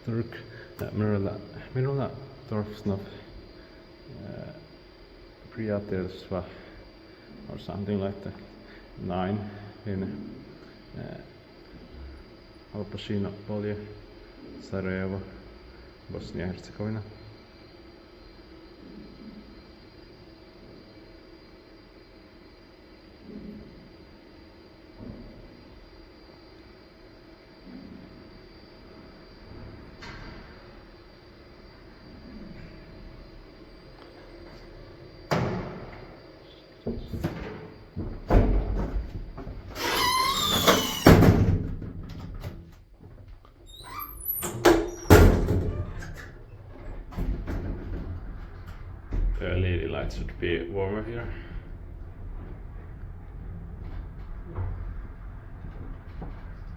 Trg Međunarodnog prijateljstva or something like that. 9 in Alipašino Polje, Sarajevo, Bosnia-Herzegovina. The LED light should be warmer here.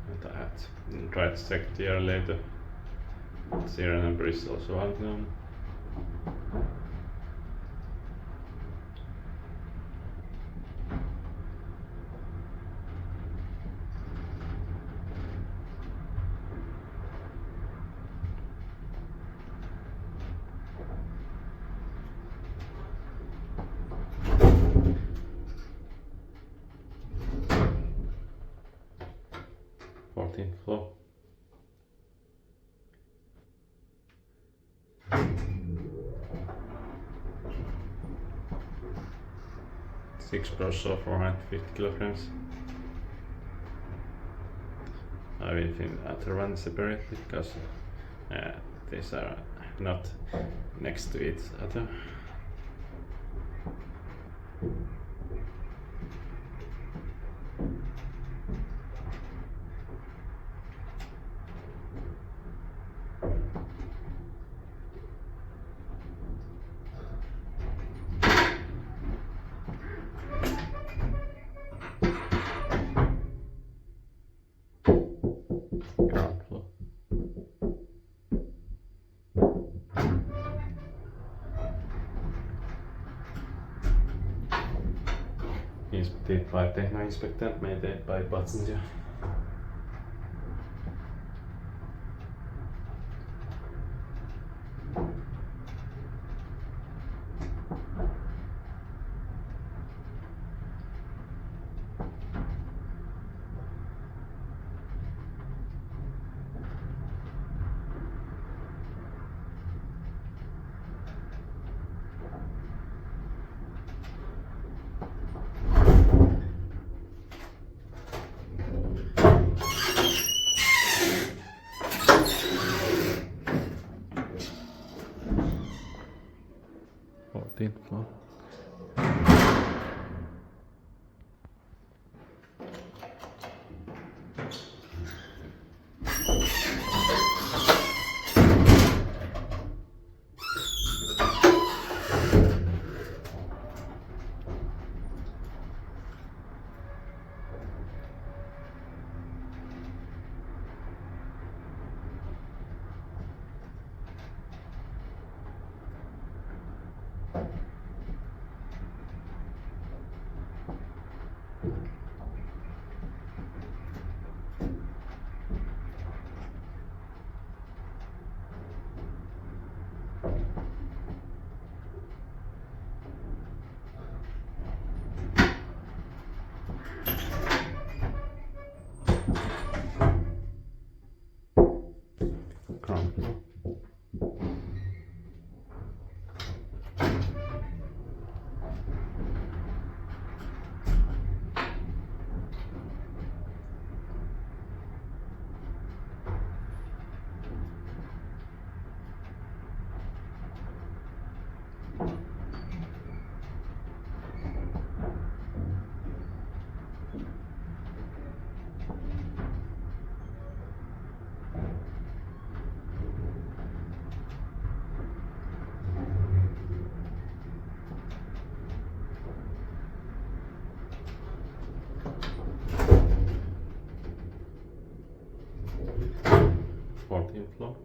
But I have to try to check the air later. Serial number is also unknown. Floor. Six brush of 450 kilograms. I will film the other one separately because these are not next to each other. Ground floor. Inspected by Techno Inspector, maintained by passenger. Floor. Ground floor. Floor.